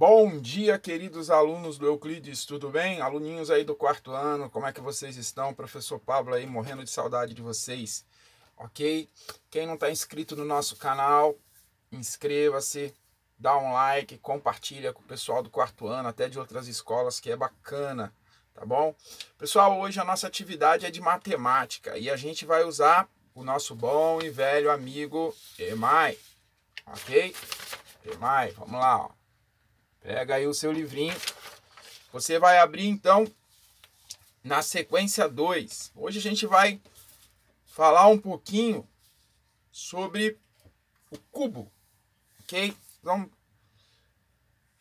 Bom dia, queridos alunos do Euclides, tudo bem? Aluninhos aí do quarto ano, como é que vocês estão? Professor Pablo aí, morrendo de saudade de vocês, ok? Quem não está inscrito no nosso canal, inscreva-se, dá um like, compartilha com o pessoal do quarto ano, até de outras escolas, que é bacana, tá bom? Pessoal, hoje a nossa atividade é de matemática e a gente vai usar o nosso bom e velho amigo EMAI, ok? EMAI, vamos lá, ó. Pega aí o seu livrinho. Você vai abrir, então, na sequência 2. Hoje a gente vai falar um pouquinho sobre o cubo, ok? Vamos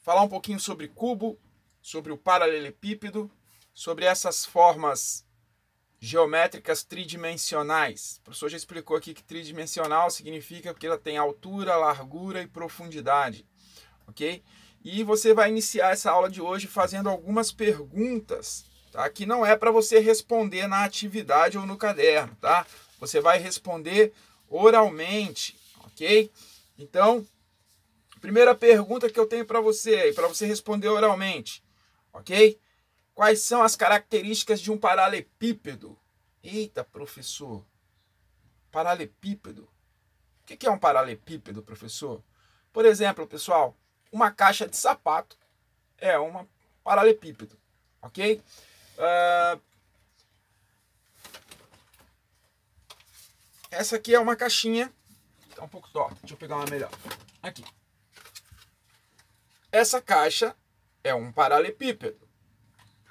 falar um pouquinho sobre cubo, sobre o paralelepípedo, sobre essas formas geométricas tridimensionais. O professor já explicou aqui que tridimensional significa que ela tem altura, largura e profundidade, ok? E você vai iniciar essa aula de hoje fazendo algumas perguntas, tá? Que não é para você responder na atividade ou no caderno, tá? Você vai responder oralmente, ok? Então, primeira pergunta que eu tenho para você aí, para você responder oralmente, ok? Quais são as características de um paralelepípedo? Eita, professor, paralelepípedo. O que é um paralelepípedo, professor? Por exemplo, pessoal, uma caixa de sapato é um paralelepípedo, ok? Essa aqui é uma caixinha, tá um pouco torta, deixa eu pegar uma melhor. Aqui. Essa caixa é um paralelepípedo,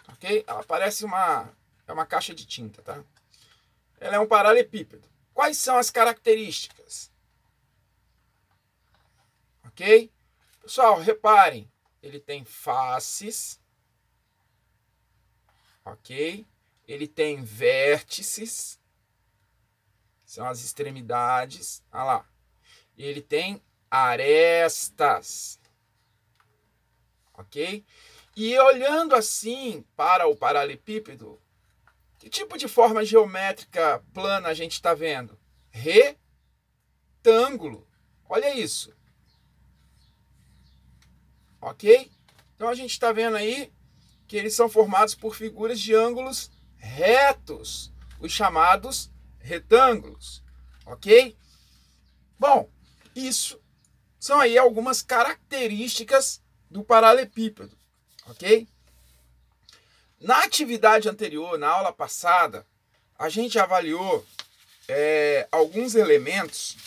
ok? Ela parece uma caixa de tinta, tá? Ela é um paralelepípedo. Quais são as características? Ok? Pessoal, reparem, ele tem faces, ok? Ele tem vértices, são as extremidades, olha lá. Ele tem arestas, ok? E olhando assim para o paralelepípedo, que tipo de forma geométrica plana a gente está vendo? Retângulo, olha isso. Ok? Então a gente está vendo aí que eles são formados por figuras de ângulos retos, os chamados retângulos. Ok? Bom, isso são aí algumas características do paralelepípedo. Ok? Na atividade anterior, na aula passada, a gente avaliou alguns elementos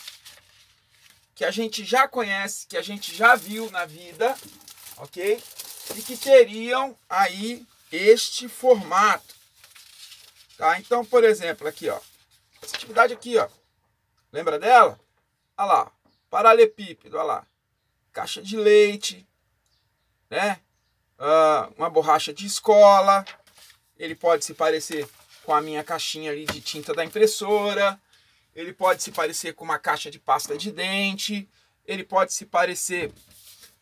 que a gente já conhece, que a gente já viu na vida, ok? E que teriam aí este formato, tá? Então, por exemplo, aqui, ó, essa atividade aqui, ó, lembra dela? Olha lá, paralelepípedo, olha lá, caixa de leite, né? Uma borracha de escola, ele pode se parecer com a minha caixinha ali de tinta da impressora, ele pode se parecer com uma caixa de pasta de dente, ele pode se parecer,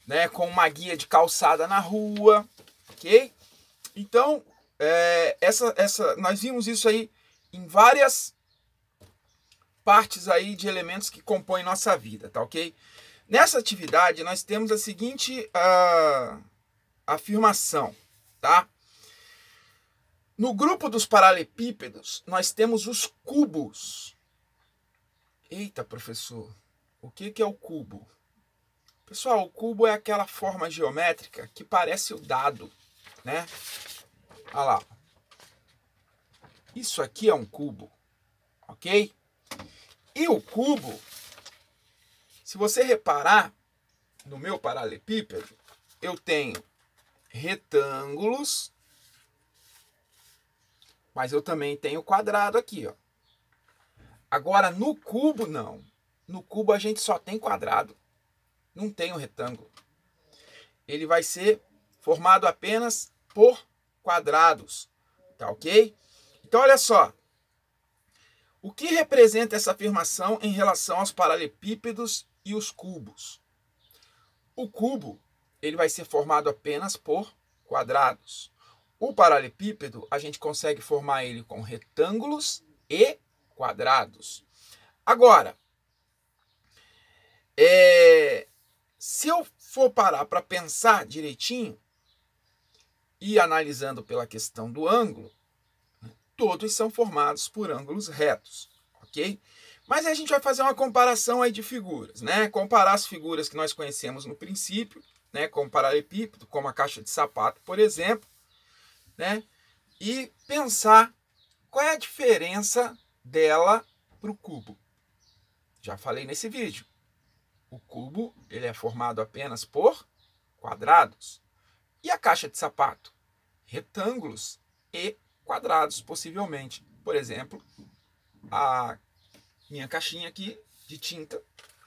né, com uma guia de calçada na rua, ok? Então, nós vimos isso aí em várias partes aí de elementos que compõem nossa vida, tá ok? Nessa atividade, nós temos a seguinte afirmação, tá? No grupo dos paralelepípedos, nós temos os cubos. Eita, professor, o que é o cubo? Pessoal, o cubo é aquela forma geométrica que parece o dado, né? Olha lá. Isso aqui é um cubo, ok? E o cubo, se você reparar no meu paralelepípedo, eu tenho retângulos, mas eu também tenho quadrado aqui, ó. Agora, no cubo, não. No cubo a gente só tem quadrado. Não tem um retângulo. Ele vai ser formado apenas por quadrados. Tá ok? Então, olha só. O que representa essa afirmação em relação aos paralelepípedos e os cubos? O cubo, ele vai ser formado apenas por quadrados. O paralelepípedo, a gente consegue formar ele com retângulos e quadrados. Agora, se eu for parar para pensar direitinho e analisando pela questão do ângulo, todos são formados por ângulos retos, ok? Mas aí a gente vai fazer uma comparação aí de figuras, né? Comparar as figuras que nós conhecemos no princípio, né? Como paralelepípedo, como a caixa de sapato, por exemplo, né? E pensar qual é a diferença dela para o cubo. Já falei nesse vídeo. O cubo ele é formado apenas por quadrados. E a caixa de sapato? Retângulos e quadrados, possivelmente. Por exemplo, a minha caixinha aqui de tinta,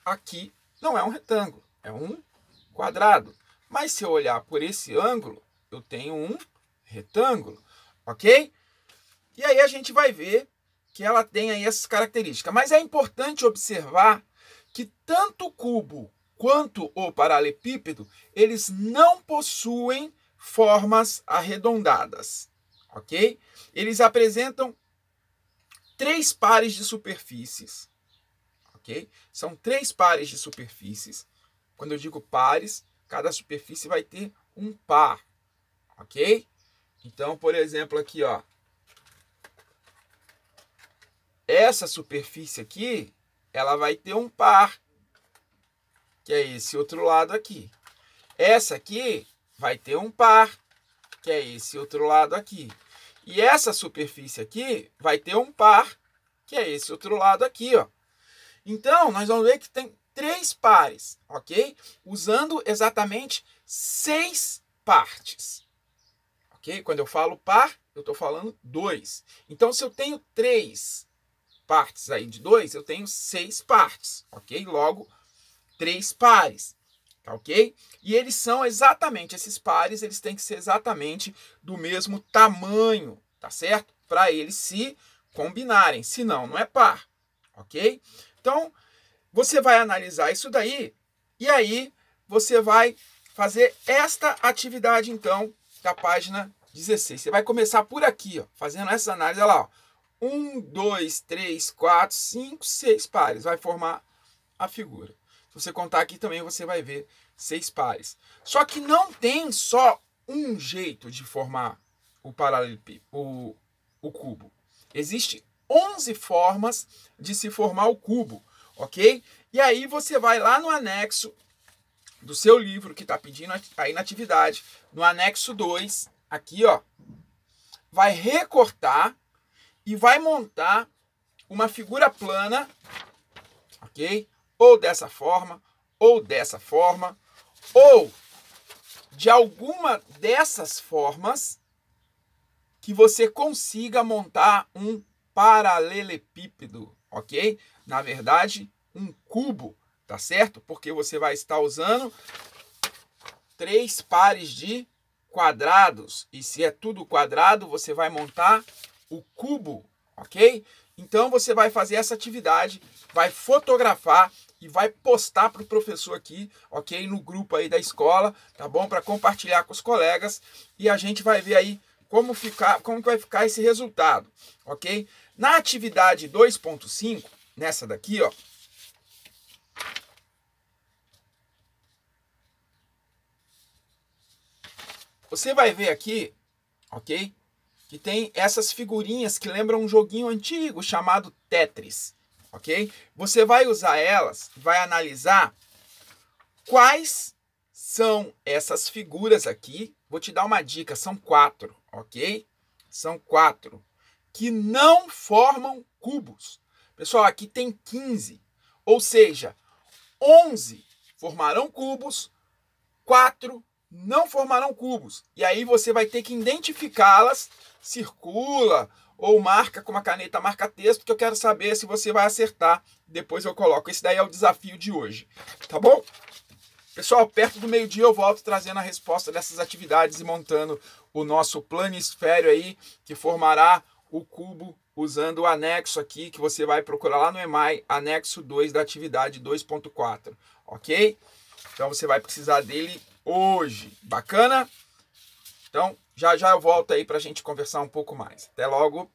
aqui não é um retângulo, é um quadrado. Mas se eu olhar por esse ângulo, eu tenho um retângulo, ok? E aí a gente vai ver que ela tem aí essas características. Mas é importante observar que tanto o cubo quanto o paralelepípedo, eles não possuem formas arredondadas, ok? Eles apresentam 3 pares de superfícies, ok? São 3 pares de superfícies. Quando eu digo pares, cada superfície vai ter um par, ok? Então, por exemplo, aqui, ó, essa superfície aqui, ela vai ter um par, que é esse outro lado aqui. Essa aqui vai ter um par, que é esse outro lado aqui. E essa superfície aqui vai ter um par, que é esse outro lado aqui, ó. Então, nós vamos ver que tem 3 pares, ok? Usando exatamente 6 partes, ok? Quando eu falo par, eu estou falando 2. Então, se eu tenho 3 partes aí de 2, eu tenho 6 partes, ok? Logo, 3 pares, tá ok? E eles são exatamente, esses pares, eles têm que ser exatamente do mesmo tamanho, tá certo? Para eles se combinarem, senão não é par, ok? Então, você vai analisar isso daí, e aí você vai fazer esta atividade, então, da página 16. Você vai começar por aqui, ó, fazendo essa análise, olha lá, ó. 1, 2, 3, 4, 5, 6 pares. Vai formar a figura. Se você contar aqui também, você vai ver 6 pares. Só que não tem só um jeito de formar o paralelepípedo, o cubo. Existem 11 formas de se formar o cubo, ok? E aí você vai lá no anexo do seu livro, que está pedindo aí na atividade, no anexo 2, aqui, ó, vai recortar e vai montar uma figura plana, ok? Ou dessa forma, ou dessa forma, ou de alguma dessas formas que você consiga montar um paralelepípedo, ok? Na verdade, um cubo, tá certo? Porque você vai estar usando 3 pares de quadrados. E se é tudo quadrado, você vai montar o cubo, ok? Então você vai fazer essa atividade, vai fotografar e vai postar para o professor aqui, ok? No grupo aí da escola, tá bom? Para compartilhar com os colegas e a gente vai ver aí como vai ficar esse resultado, ok? Na atividade 2.5, nessa daqui, ó, você vai ver aqui, ok? Que tem essas figurinhas que lembram um joguinho antigo chamado Tetris, ok? Você vai usar elas, vai analisar quais são essas figuras aqui. Vou te dar uma dica, são 4, ok? São 4 que não formam cubos. Pessoal, aqui tem 15, ou seja, 11 formarão cubos, 4 não formarão cubos. E aí você vai ter que identificá-las, circula ou marca com uma caneta marca-texto, que eu quero saber se você vai acertar. Depois eu coloco. Esse daí é o desafio de hoje, tá bom? Pessoal, perto do meio-dia eu volto trazendo a resposta dessas atividades e montando o nosso planisfério aí, que formará o cubo usando o anexo aqui, que você vai procurar lá no EMAI, anexo 2 da atividade 2.4, ok? Então você vai precisar dele hoje. Bacana? Então, já eu volto aí para a gente conversar um pouco mais. Até logo!